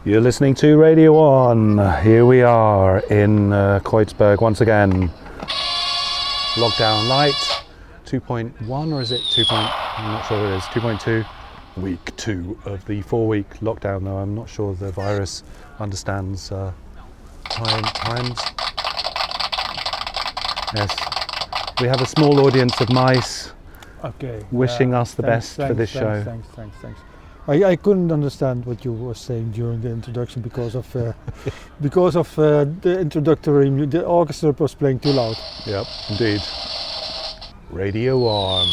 You're listening to Radio 1. Here we are in Kreuzberg once again. Lockdown light, 2.1 or is it 2. I'm not sure it is, 2.2. Week 2 of the 4-week lockdown, though I'm not sure the virus understands times. Yes, we have a small audience of mice wishing us the best for this show. Thanks. I couldn't understand what you were saying during the introduction because of the introductory. The orchestra was playing too loud. Yep, indeed. Radio 1.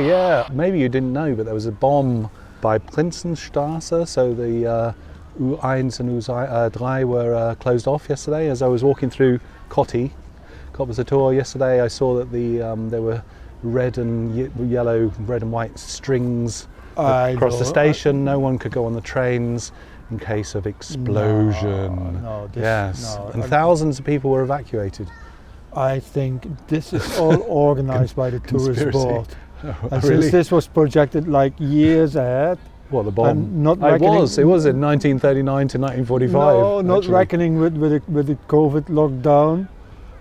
Yeah, maybe you didn't know, but there was a bomb by Prinzenstraße, so the U1 and U3 were closed off yesterday. As I was walking through Maybachufer yesterday, I saw that there were red and yellow, red and white strings across the station. No one could go on the trains in case of explosion. And thousands of people were evacuated. I think this is all organized by the tourist board. And Really? since this was projected like years ahead. What, the bomb? It was in 1939 to 1945. No, not actually. reckoning with the COVID lockdown.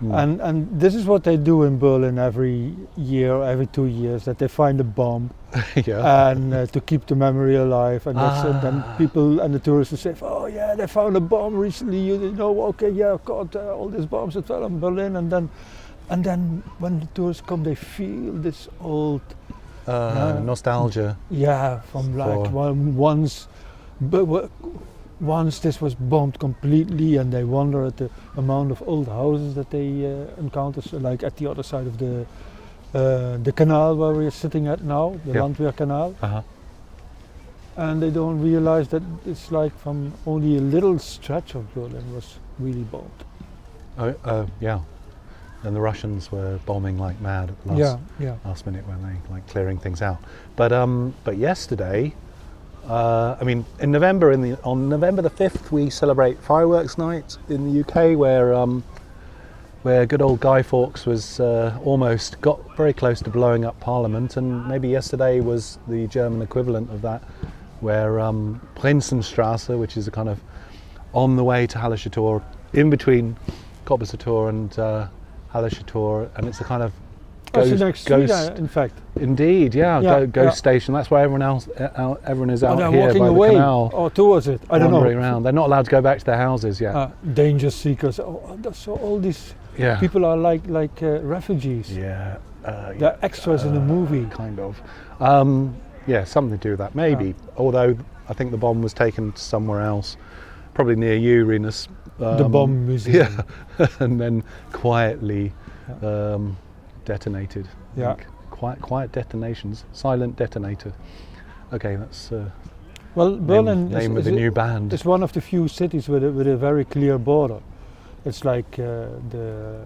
And this is what they do in Berlin every year, every 2 years, that they find a bomb and to keep the memory alive. And then people and the tourists will say, oh yeah, they found a bomb recently, all these bombs that fell in Berlin. And then when the tourists come, they feel this old nostalgia. Yeah, from once this was bombed completely, and they wonder at the amount of old houses that they encounter, so like at the other side of the canal where we're sitting at now, the Landwehr Canal. And they don't realize that it's like from only a little stretch of Berlin was really bombed. And the Russians were bombing like mad at last minute when they like clearing things out. But yesterday, in November, on November the 5th, we celebrate fireworks night in the UK, where good old Guy Fawkes was almost got very close to blowing up Parliament, and maybe yesterday was the German equivalent of that, where Prinzenstraße, which is a kind of on the way to Hallerstadt, in between Maybachufer and Hallerstadt, and it's a kind of ghost, in fact. Indeed, ghost station. That's where everyone is out here walking by away the canal, or towards it. I don't know. Around. They're not allowed to go back to their houses yet. Danger seekers. So all these people are like refugees. They're extras in a movie. Kind of. Something to do with that. Maybe. Although I think the bomb was taken to somewhere else, probably near you, Renus. The bomb museum. And then quietly. Detonated. Quiet detonations. Silent detonator. Okay, that's Berlin name of the new band. It's one of the few cities with a very clear border. It's like the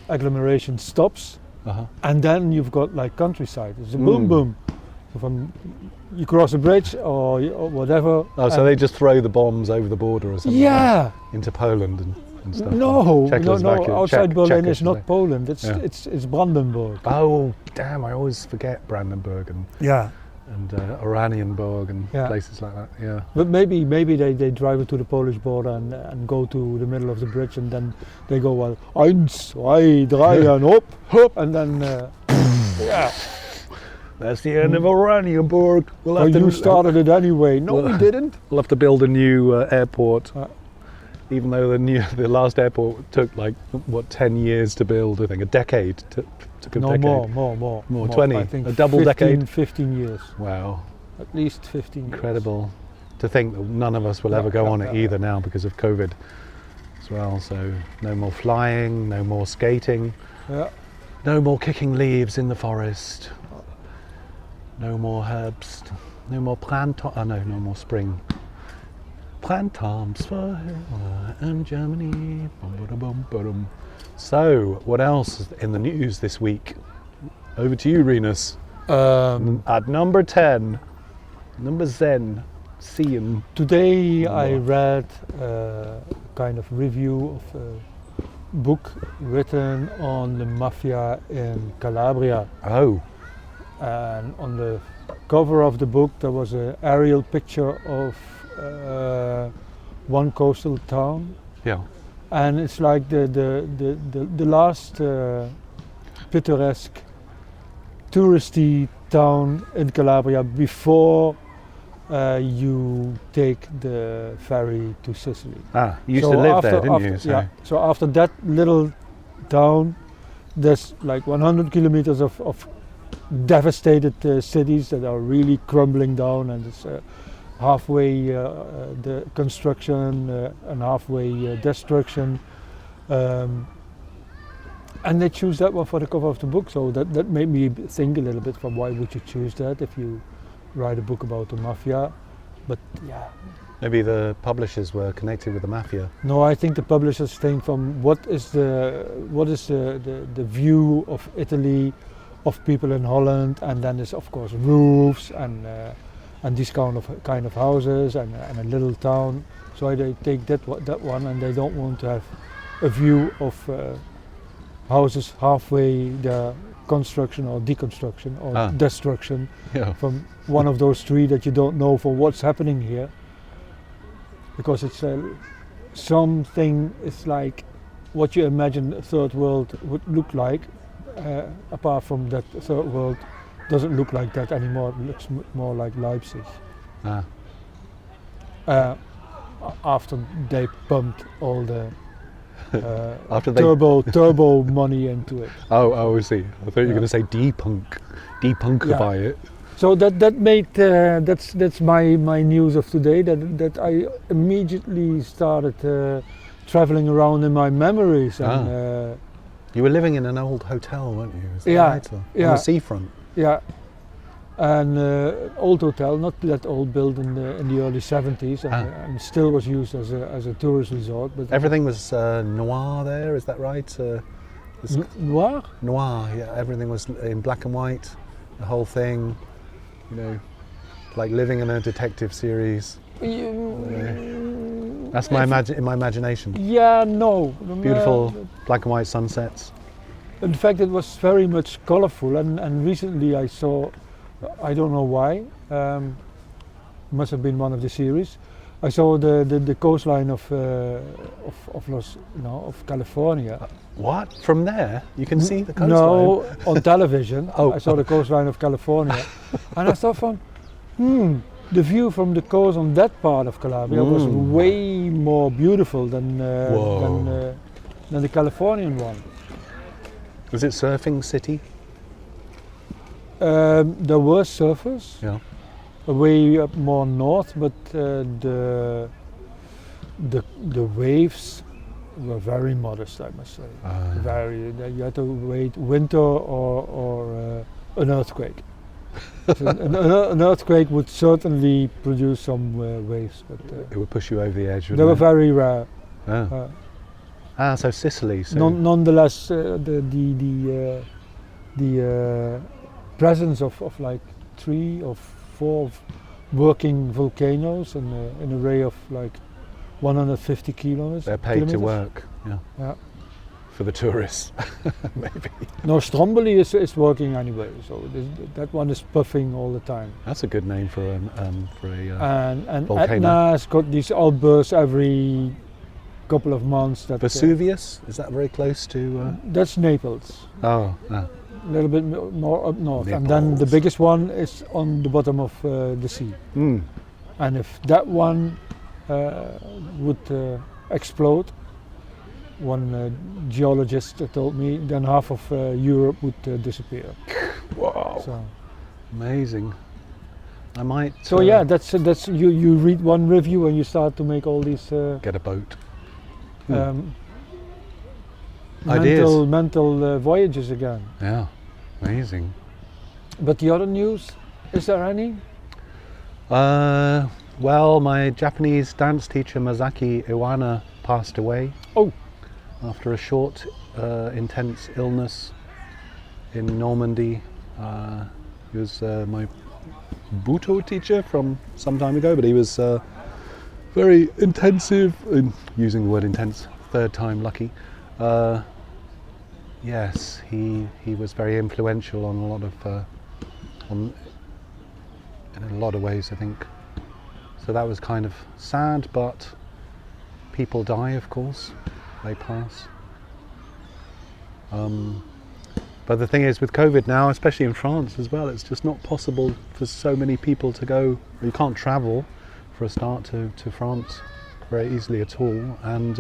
agglomeration stops, and then you've got like countryside. It's a boom boom. So from you cross a bridge or whatever. Oh, so they just throw the bombs over the border or something? Yeah. Into Poland and stuff. No. Outside Berlin is not Poland. It's Brandenburg. Oh, damn! I always forget Brandenburg and Oranienburg and places like that. Yeah. But maybe they drive it to the Polish border and go to the middle of the bridge, and then they go 1, 2, 3 and hop, and then That's the end of Oranienburg. You started it anyway. No, we didn't. We'll have to build a new airport. Even though the last airport took 10 years to build, I think, a decade. More, 20, I think a double decade. 15 years. Wow. At least 15 years. Incredible. To think that none of us will ever go on it either now because of COVID as well. So no more flying, no more skating, no more kicking leaves in the forest, no more herbs, no more no more spring. Plantarms for and Germany. So, what else is in the news this week? Over to you, Renus. At number 10, number Zen, Siam. Today I read a kind of review of a book written on the mafia in Calabria. Oh. And on the cover of the book there was an aerial picture of one coastal town. Yeah. And it's like the last picturesque touristy town in Calabria before you take the ferry to Sicily. Ah, you used to live there, didn't you? Yeah. So after that little town, there's like 100 kilometers of devastated cities that are really crumbling down, and it's halfway the construction and halfway destruction. And they choose that one for the cover of the book, so that made me think a little bit from why would you choose that if you write a book about the mafia. But yeah. Maybe the publishers were connected with the mafia. No, I think the publishers think from what is the view of Italy, of people in Holland, and then there's of course roofs and these kind of houses and a little town. So they take that one, and they don't want to have a view of houses halfway their construction or deconstruction or destruction from one of those three that you don't know for what's happening here, because it's something. It's like what you imagine a third world would look like. Apart from that, third world doesn't look like that anymore. It looks more like Leipzig. After they pumped all the turbo money into it. Oh, I see. I thought you were going to say depunkify it. So that made that's my news of today. That I immediately started traveling around in my memories. And, you were living in an old hotel, weren't you? Is that right? On the seafront. Yeah. And old hotel, not that old, built in the early 70s, and still was used as a tourist resort. But everything was noir there, is that right? Noir? Noir, yeah. Everything was in black and white, the whole thing. You know, like living in a detective series. That's in my imagination. Yeah, no. Beautiful black and white sunsets. In fact, it was very much colorful, and recently I saw. I don't know why. Must have been one of the series. I saw the coastline of California. What? From there, you can see the coastline? No, on television. I saw the coastline of California, and I thought, the view from the coast on that part of Calabria was way more beautiful than the Californian one. Was it surfing city? There were surfers, way up more north, but the waves were very modest, I must say. You had to wait winter or an earthquake. So an earthquake would certainly produce some waves, but it would push you over the edge. They were very rare. So Sicily. So nonetheless, the presence of like 3 or 4 working volcanoes and an array of like 150 kilometers. They're paid to work, for the tourists, maybe. No, Stromboli is working anyway, so that one is puffing all the time. That's a good name for a and volcano. Etna's got these outbursts every couple of months. Vesuvius, is that very close to? That's Naples. Oh, no. A little bit more up north, and then the biggest one is on the bottom of the sea. And if that one would explode, one geologist told me, then half of Europe would disappear. Wow! So. Amazing. I might. So that's you read one review and you start to make all these. Get a boat. Mental voyages again. Yeah, amazing. But the other news, is there any? Well, my Japanese dance teacher Masaki Iwana passed away. Oh. After a short, intense illness in Normandy. He was my butoh teacher from some time ago, but he was very intensive, in using the word intense, third time lucky. Yes, he was very influential on a lot of in a lot of ways, I think. So that was kind of sad, but people die, of course, they pass. But the thing is, with COVID now, especially in France as well, it's just not possible for so many people to go. You can't travel, for a start, to France very easily at all, and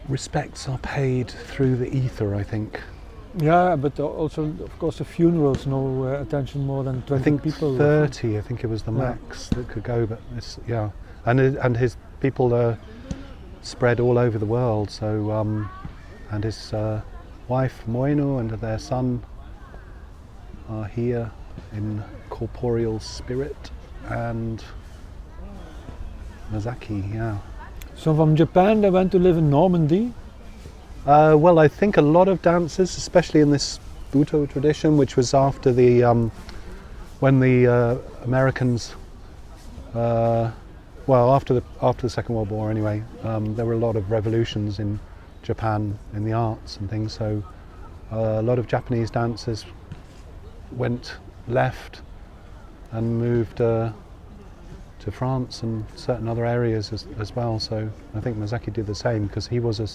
respects are paid through the ether, I think. Yeah, but also, of course, the funerals, no attention more than 20 people. 30, I think it was the max that could go, but it's, yeah. And his people are spread all over the world, so, and his wife, Moino, and their son are here in corporeal spirit, and Masaki, yeah. So from Japan they went to live in Normandy? Well, I think a lot of dancers, especially in this butoh tradition, which was after the when the Americans, well, after the Second World War anyway, there were a lot of revolutions in Japan in the arts and things. So a lot of Japanese dancers left and moved to France and certain other areas as well. So I think Masaki did the same, because he was a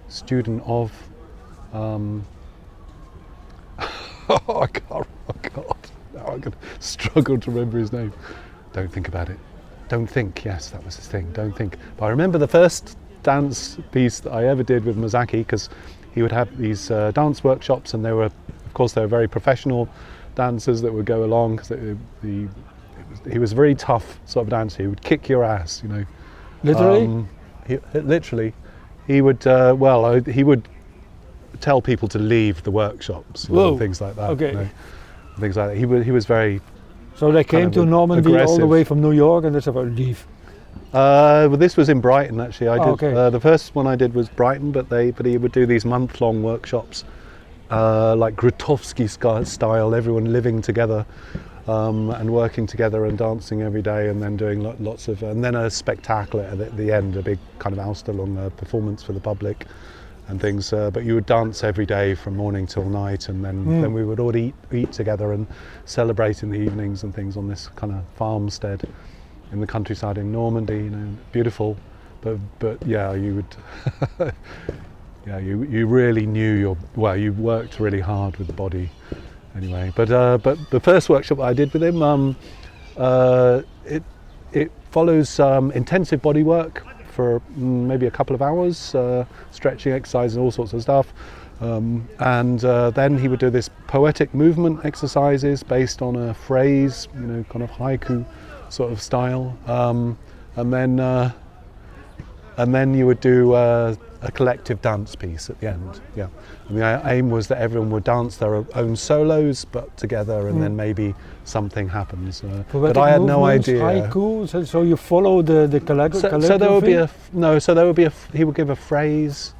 student of oh God, now I'm going to struggle to remember his name. Don't think about it. Don't think, yes, that was his thing, don't think. But I remember the first dance piece that I ever did with Masaki, because he would have these dance workshops, and they were very professional dancers that would go along, because he was a very tough sort of dancer. He would kick your ass, you know. Literally? Literally. He would, he would tell people to leave the workshops, and things like that. Okay. You know, things like that. He was very. So they came to Normandy aggressive. All the way from New York, and they said, leave. Well, this was in Brighton, actually. I did. Okay. The first one I did was Brighton, but he would do these month-long workshops, like Grotowski style, everyone living together. And working together and dancing every day, and then doing lots of, and then a spectacle at the end, a big kind of Austerlung performance for the public and things. But you would dance every day from morning till night, and then we would all eat together and celebrate in the evenings and things on this kind of farmstead in the countryside in Normandy. You know, beautiful, but yeah, you would, yeah, you really knew you worked really hard with the body. Anyway, but the first workshop I did with him, it follows intensive body work for maybe a couple of hours, stretching exercises and all sorts of stuff, and then he would do this poetic movement exercises based on a phrase, you know, kind of haiku sort of style, and then you would do a collective dance piece at the end. Yeah, and the aim was that everyone would dance their own solos, but together, and then maybe something happens. But I had no idea. Haiku. So you follow the collective. So there would be So there would be he would give a phrase.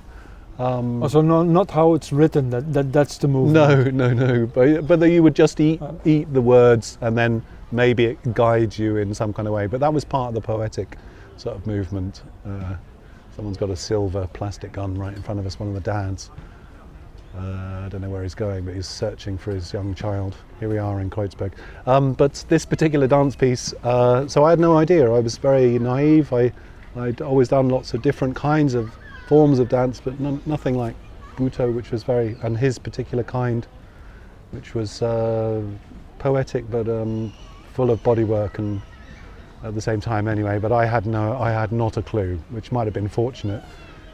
So not how it's written. That's the movement. No. But you would just eat the words, and then maybe it guides you in some kind of way. But that was part of the poetic sort of movement. Someone's got a silver plastic gun right in front of us, one of the dads. I don't know where he's going, but he's searching for his young child. Here we are in Kreuzberg. But this particular dance piece, so I had no idea. I was very naive. I'd always done lots of different kinds of forms of dance, but nothing like butoh, which was and his particular kind, which was poetic, but full of body work and at the same time anyway, but I had not a clue, which might have been fortunate.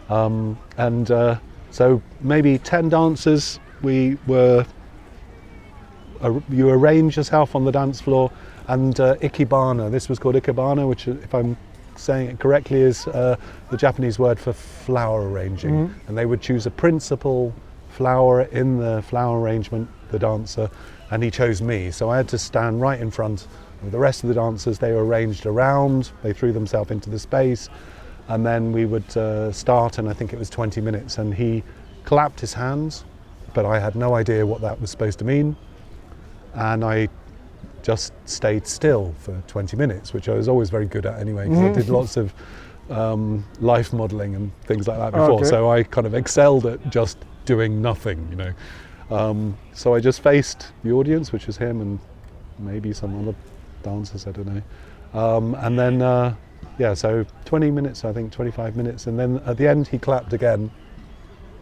So maybe 10 dancers, you arrange yourself on the dance floor, and ikebana, this was called ikebana, which, if I'm saying it correctly, is the Japanese word for flower arranging. And they would choose a principal flower in the flower arrangement, the dancer, and he chose me, so I had to stand right in front. The rest of the dancers, they were arranged around, they threw themselves into the space, and then we would start, and I think it was 20 minutes, and he clapped his hands, but I had no idea what that was supposed to mean, and I just stayed still for 20 minutes, which I was always very good at anyway, because I did lots of life modelling and things like that before, so I kind of excelled at just doing nothing, you know. So I just faced the audience, which was him, and maybe some other dancers, I don't know. And then, so 20 minutes, I think 25 minutes, and then at the end he clapped again.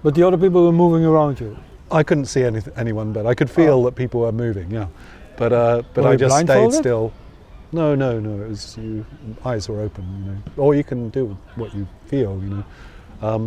But the other people were moving around you? I couldn't see anyone, but I could feel that people were moving, yeah. But I just stayed still. No, it was, eyes were open, you know. Or you can do what you feel, you know.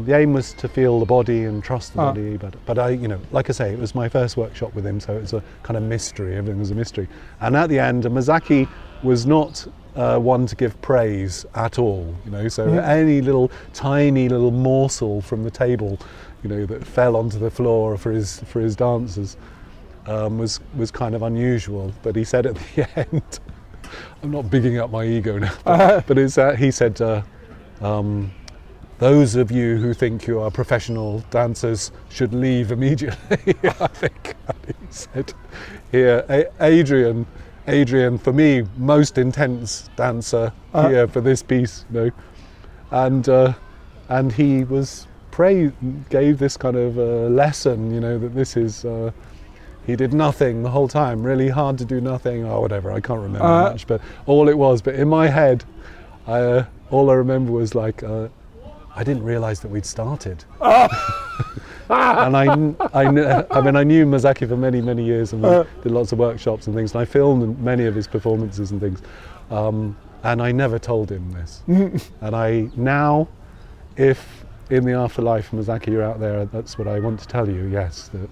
The aim was to feel the body and trust the body, but I, you know, like I say, it was my first workshop with him, so it was a kind of mystery, everything was a mystery. And at the end, Masaki was not one to give praise at all, you know, so any little tiny little morsel from the table, you know, that fell onto the floor for his dancers was kind of unusual. But he said at the end, I'm not bigging up my ego now, but he said, those of you who think you are professional dancers should leave immediately. I think he said here, Adrian, for me, most intense dancer here for this piece, you know, and he was gave this kind of lesson, you know, that this is. He did nothing the whole time, really hard to do nothing, or whatever, I can't remember much, but all it was, but in my head, all I remember was like, I didn't realise that we'd started. And I knew Masaki for many, many years, and we did lots of workshops and things, and I filmed many of his performances and things, and I never told him this. And I now, if in the afterlife, Masaki, you're out there, that's what I want to tell you, yes, that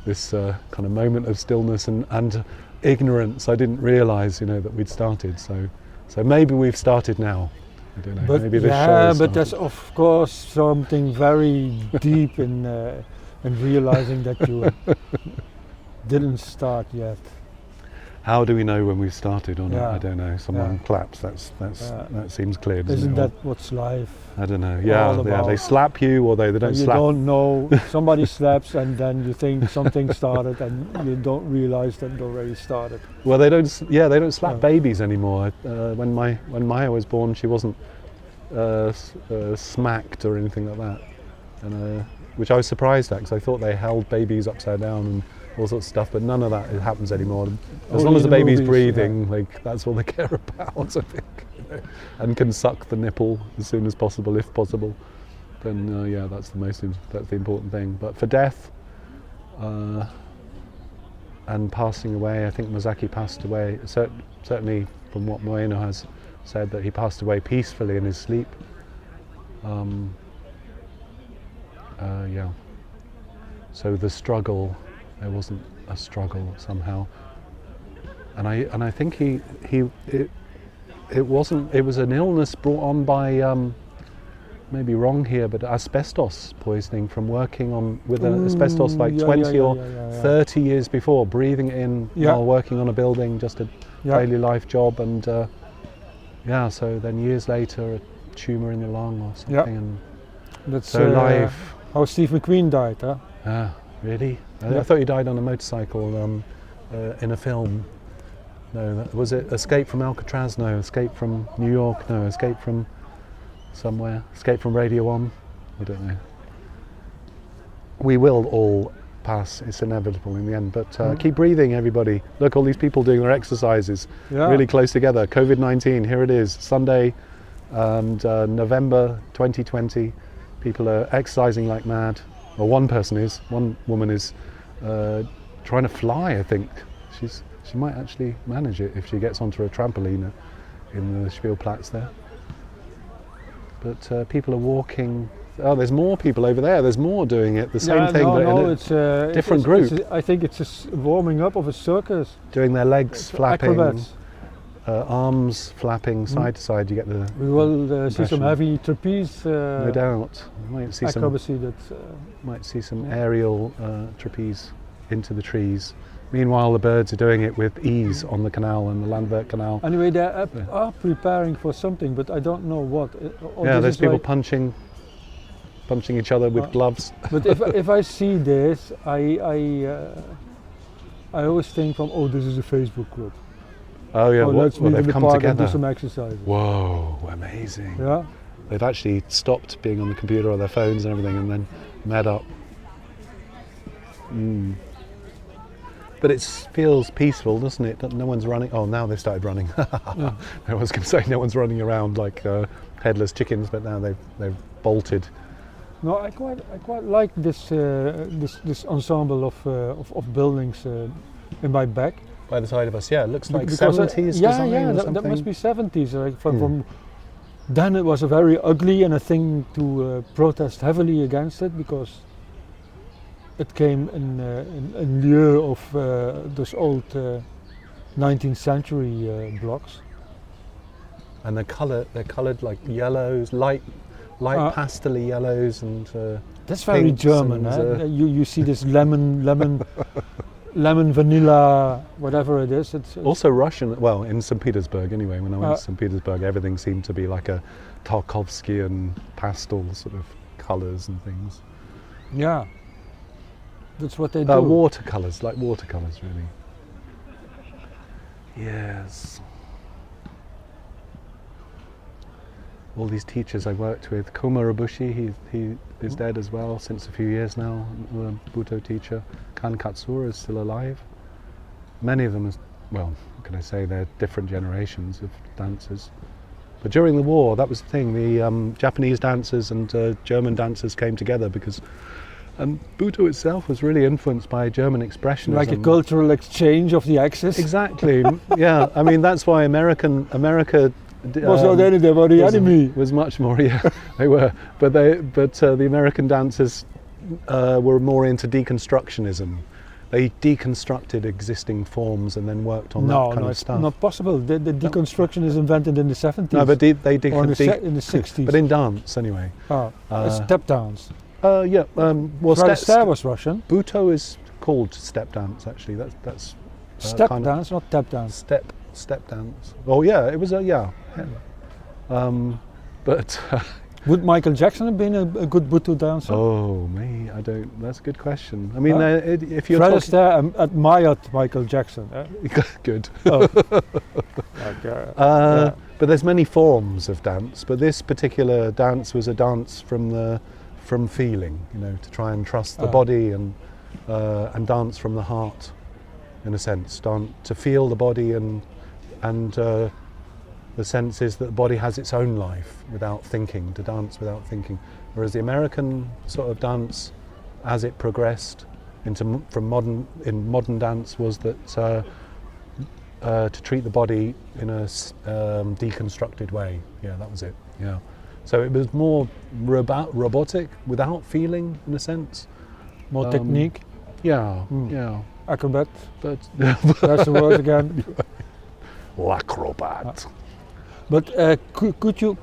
this kind of moment of stillness and ignorance, I didn't realise, you know, that we'd started, so maybe we've started now. I don't know, but maybe this show but there's of course something very deep in realising that you didn't start yet. How do we know when we've started or not? I don't know. Someone claps. That seems clear. Isn't that what's life? I don't know. Yeah. They slap you, or they don't slap. You don't know. Somebody slaps, and then you think something started, and you don't realise that it already started. Well, they don't. Yeah, they don't slap babies anymore. When Maya was born, she wasn't smacked or anything like that, and which I was surprised at, because I thought they held babies upside down and all sorts of stuff, but none of that happens anymore. As long as the baby's breathing, like that's all they care about, I think, you know, and can suck the nipple as soon as possible, if possible. Then that's the important thing. But for death and passing away, I think Masaki passed away. Certainly, from what Moeno has said, that he passed away peacefully in his sleep. So the struggle. There wasn't a struggle somehow, and I think it wasn't. It was an illness brought on by maybe wrong here, but asbestos poisoning from working with asbestos like 20 or 30 years before, breathing it in while working on a building, just a daily life job, and so then years later a tumour in the lung or something, and that's so life. How Steve McQueen died, huh? Really? I thought he died on a motorcycle in a film. No, was it Escape from Alcatraz? No, Escape from New York? No, Escape from somewhere? Escape from Radio 1? I don't know. We will all pass, it's inevitable in the end, but keep breathing, everybody. Look, all these people doing their exercises really close together. COVID-19, here it is, Sunday and November 2020. People are exercising like mad. Well, one woman is trying to fly, I think. She might actually manage it if she gets onto a trampoline in the Spielplatz there. But people are walking. Oh, there's more people over there. There's more doing it. The same thing, but in a different group. I think it's a warming up of a circus. Doing their legs flapping, acrobats. Arms flapping side to side. You get the. We will see some heavy trapeze. No doubt. Might see acrobacy. Might see some aerial trapeze into the trees. Meanwhile, the birds are doing it with ease on the canal, and the Landwehr Canal. Anyway, they are preparing for something, but I don't know what. There's people punching each other with gloves. But if I see this, I always think from, this is a Facebook group. Oh yeah, let's meet they've in the come park together. and do some exercises. Whoa, amazing. Yeah. They've actually stopped being on the computer or their phones and everything, and then met up. But it feels peaceful, doesn't it? No one's running. Oh, now they've started running. Yeah. I was going to say no one's running around like headless chickens, but now they've bolted. No, I quite like this ensemble of buildings in my back. By the side of us, yeah, it looks like Because, 70s design or something. That must be 70s. Like from then it was a very ugly and a thing to protest heavily against it, because it came in lieu of those old 19th century blocks. And they're coloured like yellows, light pastel-y yellows, and that's very German. You see this lemon vanilla, whatever it is. It's also Russian. Well, in St. Petersburg anyway. When I went to St. Petersburg, everything seemed to be like a Tarkovskian pastel sort of colours and things. Yeah, that's what they do. Watercolours, like watercolours, really. Yes. All these teachers I worked with, Kuma Rabushi, he is dead as well since a few years now, a butoh teacher. Kan Katsura is still alive. Many of them, what can I say, they're different generations of dancers. But during the war, that was the thing, the Japanese dancers and German dancers came together because butoh itself was really influenced by German expressionism. Like a cultural exchange of the Axis? Exactly, yeah. I mean, that's why America was not any, they were the enemy. Was much more, yeah, they were. But the American dancers were more into deconstructionism. They deconstructed existing forms and then worked on that kind of stuff. No, it's not possible. The deconstruction is invented in the 70s. No, but in the 60s. But in dance, anyway. Step dance. Yeah. Well, step was Russian. Butoh is called step dance. Actually, that's step dance, not tap dance. Step dance. Oh yeah, it was but would Michael Jackson have been a good butoh dancer? Oh me, I don't. That's a good question. I mean, if you're Fred Astaire admired Michael Jackson. Good. Oh. But there's many forms of dance. But this particular dance was a dance from feeling. To try and trust the body and dance from the heart, in a sense. To feel the body and the sense is that the body has its own life without thinking, to dance without thinking. Whereas the American sort of dance, as it progressed from modern dance, was that to treat the body in a deconstructed way. Yeah, that was it. Yeah. So it was more robotic, without feeling, in a sense. More technique. Yeah. Yeah. Acrobat. But that's the word again. L'acrobat. But could you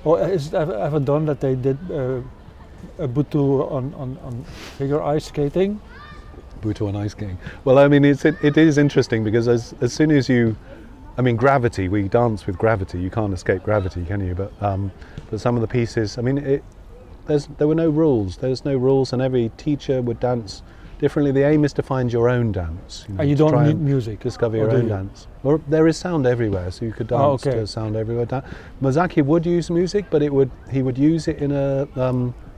or is it ever done that they did a butoh on figure ice skating? Butoh on ice skating. Well, I mean, it is interesting because as soon as gravity. We dance with gravity. You can't escape gravity, can you? But some of the pieces. I mean, there were no rules. There's no rules, and every teacher would dance differently. The aim is to find your own dance. And you don't need music. Discover your own dance. Well, there is sound everywhere, so you could dance to sound everywhere. Masaki would use music, but he would use it in a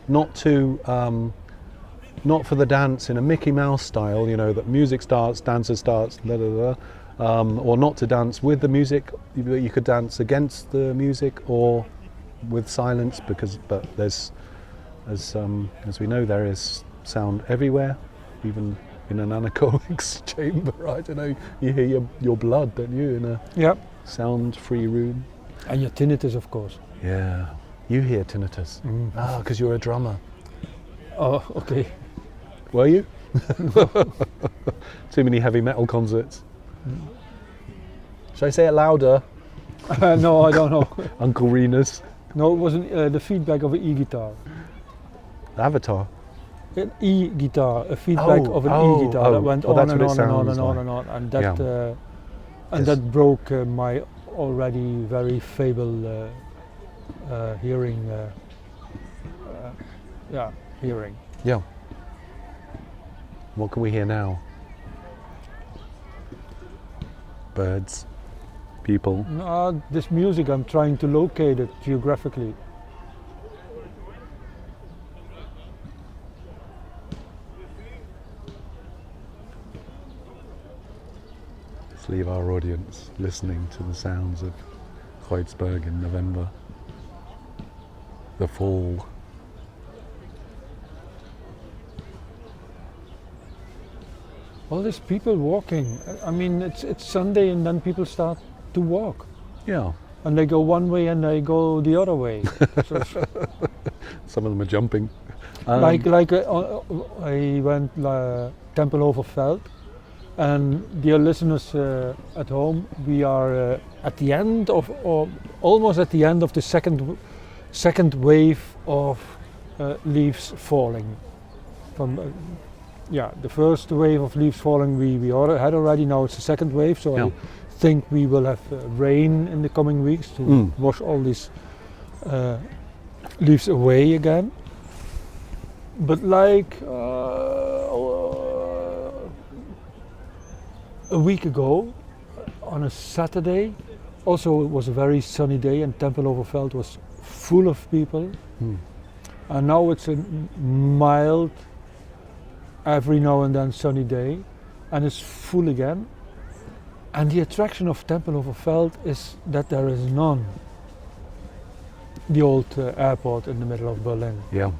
not for the dance in a Mickey Mouse style. That music starts, dancer starts, or not to dance with the music. You could dance against the music or with silence, but there's as we know, there is sound everywhere. Even in an anechoic chamber, I don't know, you hear your blood, don't you, in a sound-free room. And your tinnitus, of course. Yeah, you hear tinnitus. Because you're a drummer. Oh, okay. Were you? Too many heavy metal concerts. Should I say it louder? No, I don't know. Uncle Renus. No, it wasn't the feedback of an e-guitar. Avatar. An e-guitar, a feedback of an e-guitar that went on and on and on and on and on, and that that broke my already very feeble hearing. Hearing. Yeah. What can we hear now? Birds, people. No, this music, I'm trying to locate it geographically. Let's leave our audience listening to the sounds of Kreuzberg in November. The fall. All these people walking. I mean, it's Sunday and then people start to walk. Yeah. And they go one way and they go the other way. Some of them are jumping. I went Tempelhofer Veld, and dear listeners at home, we are at the end of, or almost at the end of the second wave of leaves falling. From the first wave of leaves falling we had already. Now it's the second wave, so I think we will have rain in the coming weeks to wash all these leaves away again. But like a week ago, on a Saturday, also it was a very sunny day and Tempelhofer Veld was full of people. And now it's a mild, every now and then sunny day, and it's full again. And the attraction of Tempelhofer Veld is that there is none. The old airport in the middle of Berlin. Yeah.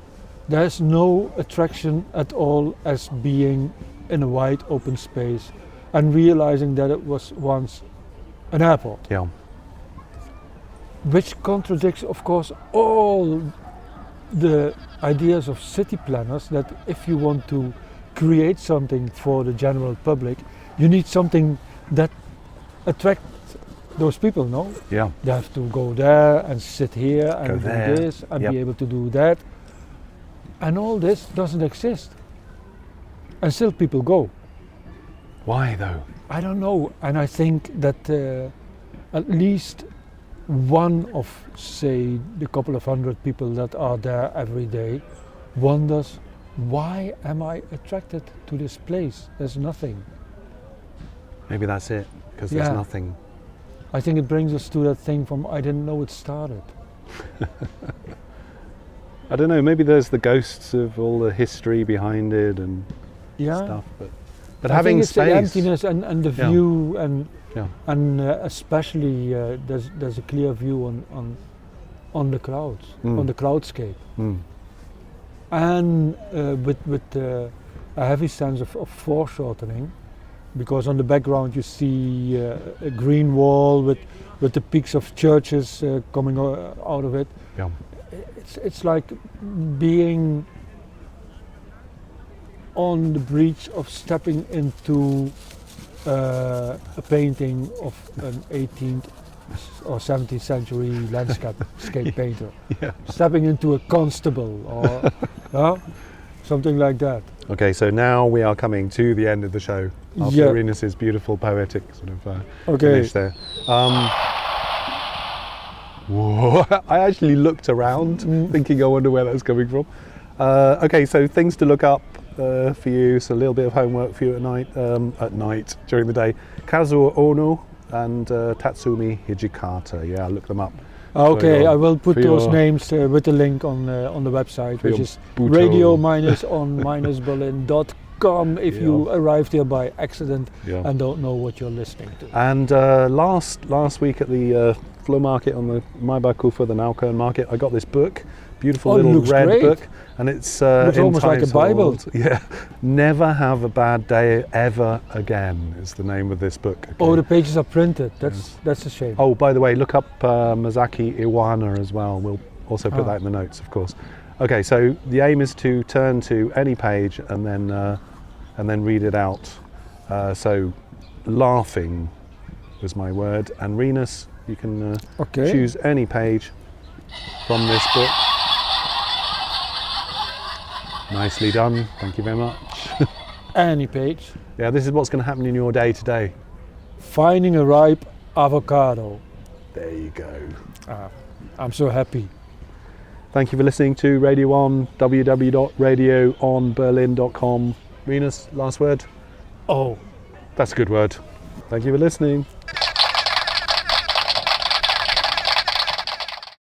There's no attraction at all as being in a wide open space and realizing that it was once an airport. Yeah. Which contradicts, of course, all the ideas of city planners that if you want to create something for the general public, you need something that attracts those people, no? Yeah. They have to go there and sit here and do there. this and be able to do that. And all this doesn't exist. And still people go. Why though? I don't know. And I think that at least one of, say, the couple of hundred people that are there every day wonders, why am I attracted to this place? There's nothing. Maybe that's it, because there's nothing. I think it brings us to that thing from I didn't know it started. I don't know, maybe there's the ghosts of all the history behind it and stuff, but I having think it's space, the emptiness and the view and especially there's a clear view on the clouds, on the cloudscape, and with a heavy sense of foreshortening, because on the background you see a green wall with the peaks of churches coming out of it. Yeah. It's like being on the bridge of stepping into a painting of an 18th or 17th century landscape painter. Yeah. Stepping into a constable or something like that. Okay, so now we are coming to the end of the show after Rinus's beautiful poetic sort of finish there. Whoa. I actually looked around thinking, I wonder where that's coming from. Okay, so things to look up for you, so a little bit of homework for you at night, during the day. Kazuo Ono and Tatsumi Hijikata, look them up. Okay, I will put those names with the link on the website, which is radio-on-berlin.com if you arrived here by accident and don't know what you're listening to. And last week at the flow market on the Maybachufer, the Naukölln market, I got this book, beautiful little red book, and it's almost like a Bible. Yeah, Never Have a Bad Day Ever Again is the name of this book. Okay. Oh, the pages are printed. That's a shame. Oh, by the way, look up Masaki Iwana as well. We'll also put that in the notes, of course. Okay, so the aim is to turn to any page and then read it out. So laughing was my word, and Rinus, you can choose any page from this book. Nicely done, thank you very much. Any page. Yeah, this is what's going to happen in your day today. Finding a ripe avocado. There you go. I'm so happy. Thank you for listening to Radio On, www.radioonberlin.com. Rinus, last word? Oh. That's a good word. Thank you for listening.